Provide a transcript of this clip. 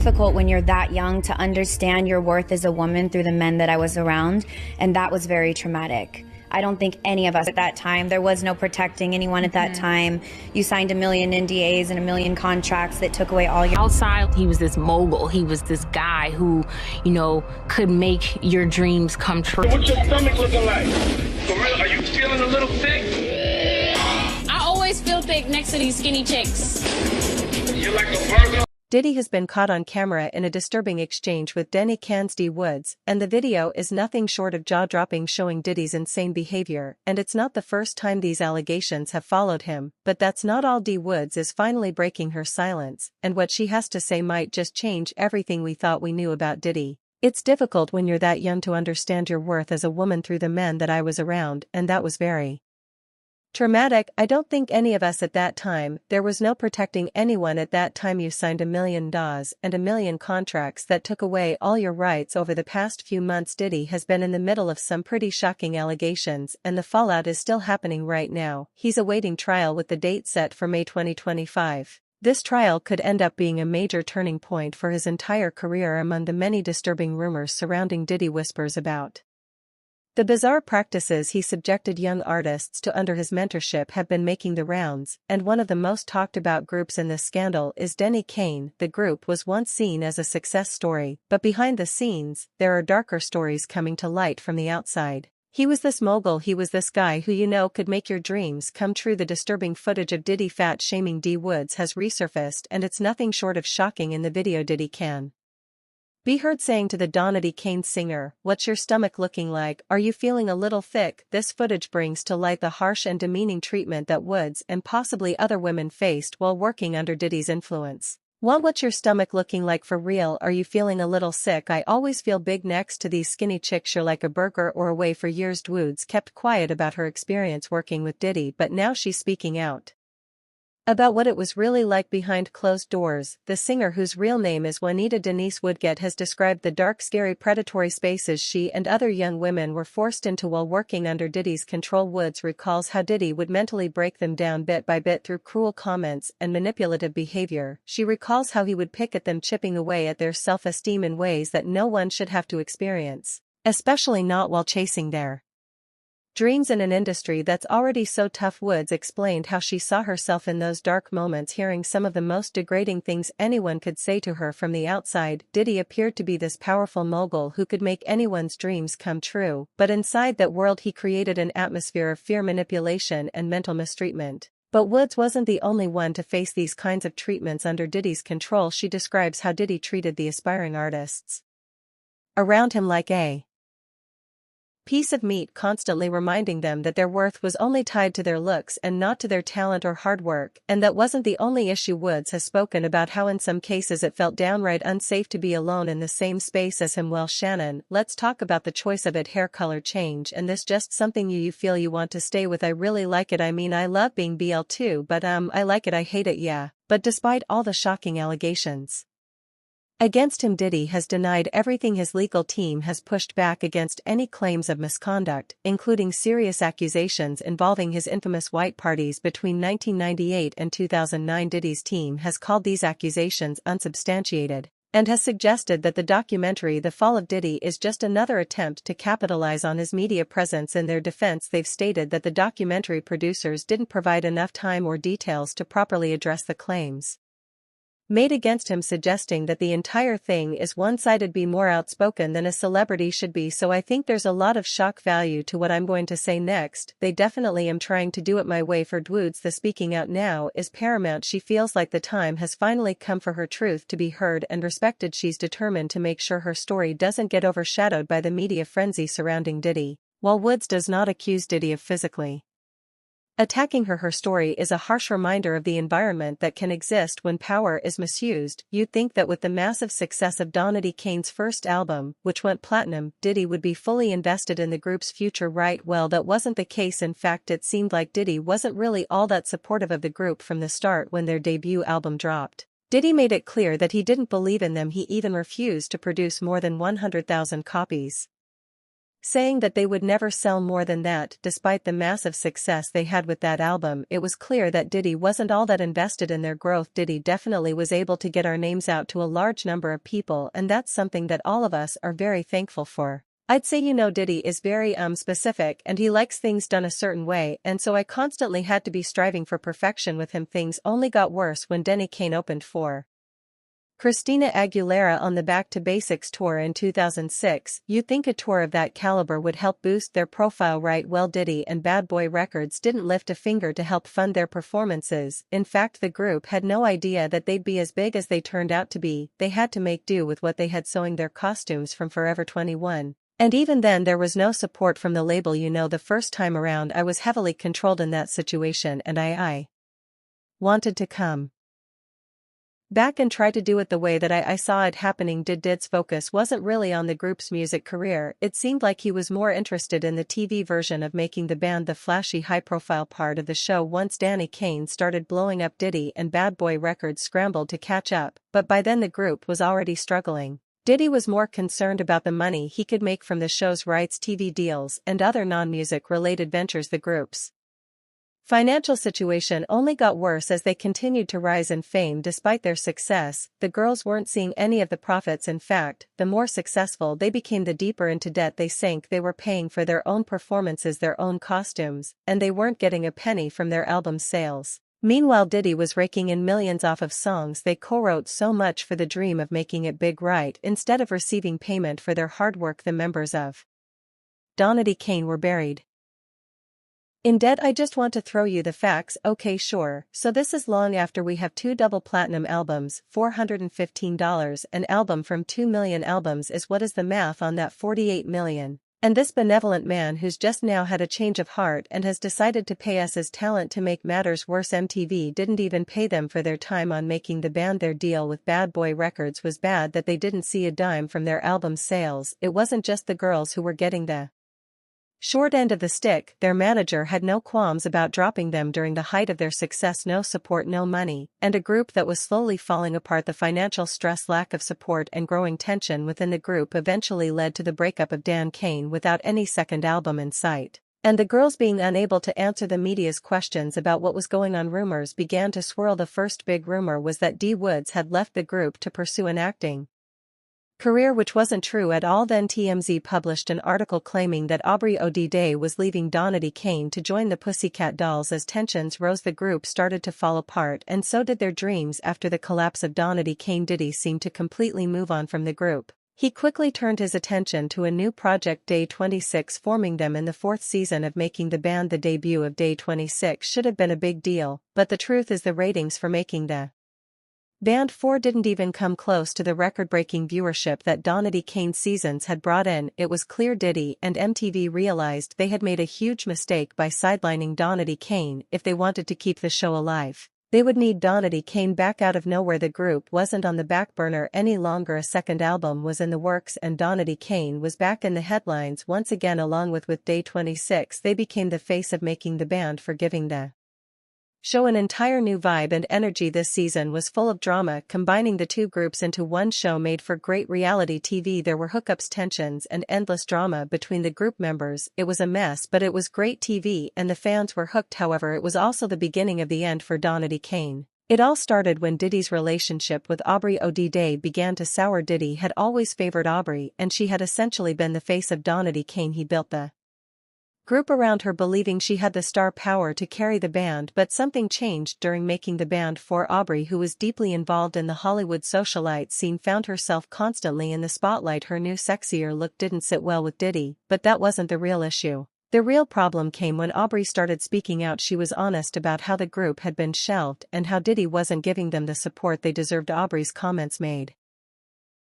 Difficult when you're that young to understand your worth as a woman through the men that I was around, and that was very traumatic. I don't think any of us at that time, there was no protecting anyone at that time. You signed a million NDAs and a million contracts that took away all your... Outside, he was this mogul. He was this guy who, could make your dreams come true. What's your stomach looking like? For real, are you feeling a little thick? I always feel thick next to these skinny chicks. You're like a burger. Diddy has been caught on camera in a disturbing exchange with Danity Kane's D.Woods, and the video is nothing short of jaw-dropping, showing Diddy's insane behavior, and it's not the first time these allegations have followed him. But that's not all. D.Woods is finally breaking her silence, and what she has to say might just change everything we thought we knew about Diddy. It's difficult when you're that young to understand your worth as a woman through the men that I was around, and that was very traumatic. I don't think any of us at that time, there was no protecting anyone at that time. You signed $1 million and a million contracts that took away all your rights. Over the past few months, Diddy has been in the middle of some pretty shocking allegations, and the fallout is still happening right now. He's awaiting trial with the date set for May 2025. This trial could end up being a major turning point for his entire career. Among the many disturbing rumors surrounding Diddy, whispers about the bizarre practices he subjected young artists to under his mentorship have been making the rounds, and one of the most talked about groups in this scandal is Danity Kane. The group was once seen as a success story, but behind the scenes, there are darker stories coming to light from the outside. He was this mogul, he was this guy who could make your dreams come true. The disturbing footage of Diddy fat-shaming D.Woods has resurfaced, and it's nothing short of shocking. In the video, Diddy can be heard saying to the Danity Kane singer, "What's your stomach looking like? Are you feeling a little thick?" This footage brings to light the harsh and demeaning treatment that Woods and possibly other women faced while working under Diddy's influence. What's your stomach looking like? For real, are you feeling a little sick? I always feel big next to these skinny chicks. You're like a burger or away. For years, Woods kept quiet about her experience working with Diddy, but now she's speaking out about what it was really like behind closed doors. The singer, whose real name is Juanita Denise Woodgett, has described the dark, scary, predatory spaces she and other young women were forced into while working under Diddy's control. Woods recalls how Diddy would mentally break them down bit by bit through cruel comments and manipulative behavior. She recalls how he would pick at them, chipping away at their self-esteem in ways that no one should have to experience, especially not while chasing their dreams in an industry that's already so tough. Woods explained how she saw herself in those dark moments, hearing some of the most degrading things anyone could say to her. From the outside, Diddy appeared to be this powerful mogul who could make anyone's dreams come true, but inside that world he created an atmosphere of fear, manipulation, and mental mistreatment. But Woods wasn't the only one to face these kinds of treatments under Diddy's control. She describes how Diddy treated the aspiring artists around him like a piece of meat, constantly reminding them that their worth was only tied to their looks and not to their talent or hard work. And that wasn't the only issue. Woods has spoken about how in some cases it felt downright unsafe to be alone in the same space as him. Well, Shannon, let's talk about the choice of it. Hair color change, and this just something you feel you want to stay with? I really like it. I mean, I love being BL too, but I like it. I hate it, yeah. But despite all the shocking allegations against him, Diddy has denied everything. His legal team has pushed back against any claims of misconduct, including serious accusations involving his infamous white parties between 1998 and 2009. Diddy's team has called these accusations unsubstantiated, and has suggested that the documentary The Fall of Diddy is just another attempt to capitalize on his media presence. In their defense, they've stated that the documentary producers didn't provide enough time or details to properly address the claims made against him, suggesting that the entire thing is one-sided. Be more outspoken than a celebrity should be. So I think there's a lot of shock value to what I'm going to say next. They definitely am trying to do it my way. For Woods, the speaking out now is paramount. She feels like the time has finally come for her truth to be heard and respected. She's determined to make sure her story doesn't get overshadowed by the media frenzy surrounding Diddy. While Woods does not accuse Diddy of physically attacking her, her story is a harsh reminder of the environment that can exist when power is misused. You'd think that with the massive success of Danity Kane's first album, which went platinum, Diddy would be fully invested in the group's future, right? Well, that wasn't the case. In fact, it seemed like Diddy wasn't really all that supportive of the group from the start. When their debut album dropped, Diddy made it clear that he didn't believe in them. He even refused to produce more than 100,000 copies saying that they would never sell more than that. Despite the massive success they had with that album, it was clear that Diddy wasn't all that invested in their growth. Diddy definitely was able to get our names out to a large number of people, and that's something that all of us are very thankful for. I'd say Diddy is very specific, and he likes things done a certain way, and so I constantly had to be striving for perfection with him. Things only got worse when Danity Kane opened for Christina Aguilera on the Back to Basics tour in 2006. You'd think a tour of that caliber would help boost their profile, right? Well, Diddy and Bad Boy Records didn't lift a finger to help fund their performances. In fact, the group had no idea that they'd be as big as they turned out to be. They had to make do with what they had, sewing their costumes from Forever 21. And even then there was no support from the label. The first time around I was heavily controlled in that situation, and I wanted to come back and try to do it the way that I saw it happening. Did's focus wasn't really on the group's music career. It seemed like he was more interested in the TV version of making the band the flashy, high-profile part of the show. Once Danity Kane started blowing up, Diddy and Bad Boy Records scrambled to catch up, but by then the group was already struggling. Diddy was more concerned about the money he could make from the show's rights, TV deals, and other non-music related ventures. The group's financial situation only got worse as they continued to rise in fame. Despite their success, the girls weren't seeing any of the profits. In fact, the more successful they became, the deeper into debt they sank. They were paying for their own performances, their own costumes, and they weren't getting a penny from their album sales. Meanwhile, Diddy was raking in millions off of songs they co-wrote. So much for the dream of making it big, right? Instead of receiving payment for their hard work, the members of Danity Kane were buried in debt. I just want to throw you the facts. Okay, sure. So this is long after we have 2 double platinum albums, $415 an album from 2 million albums is what is the math on that? 48 million. And this benevolent man who's just now had a change of heart and has decided to pay us his talent. To make matters worse, MTV didn't even pay them for their time on making the band. Their deal with Bad Boy Records was bad that they didn't see a dime from their album sales. It wasn't just the girls who were getting the short end of the stick. Their manager had no qualms about dropping them during the height of their success. No support, no money, and a group that was slowly falling apart. The financial stress, lack of support, and growing tension within the group eventually led to the breakup of Dan Kane without any second album in sight. And the girls being unable to answer the media's questions about what was going on. Rumors began to swirl. The first big rumor was that D.Woods had left the group to pursue an acting career, which wasn't true at all. Then TMZ published an article claiming that Aubrey O'Day was leaving Danity Kane to join the Pussycat Dolls. As tensions rose, the group started to fall apart, and so did their dreams. After the collapse of Danity Kane, Diddy seemed to completely move on from the group. He quickly turned his attention to a new project, Day 26, forming them in the 4th season of making the band. The debut of Day 26 should have been a big deal, but the truth is the ratings for making the Band 4 didn't even come close to the record-breaking viewership that Danity Kane seasons had brought in. It was clear Diddy and MTV realized they had made a huge mistake by sidelining Danity Kane. If they wanted to keep the show alive, they would need Danity Kane back out of nowhere. The group wasn't on the back burner any longer. A second album was in the works, and Danity Kane was back in the headlines once again. Along with Day 26, they became the face of making the band, for giving the show an entire new vibe and energy. This season was full of drama, combining the two groups into one show made for great reality TV. There were hookups, tensions, and endless drama between the group members. It was a mess, but it was great TV and the fans were hooked. However, it was also the beginning of the end for Danity Kane. It all started when Diddy's relationship with Aubrey O'Day began to sour. Diddy had always favored Aubrey, and she had essentially been the face of Danity Kane. He built the group around her, believing she had the star power to carry the band, but something changed during making the band. For Aubrey, who was deeply involved in the Hollywood socialite scene, found herself constantly in the spotlight. Her new sexier look didn't sit well with Diddy, but that wasn't the real issue. The real problem came when Aubrey started speaking out. She was honest about how the group had been shelved and how Diddy wasn't giving them the support they deserved. Aubrey's comments made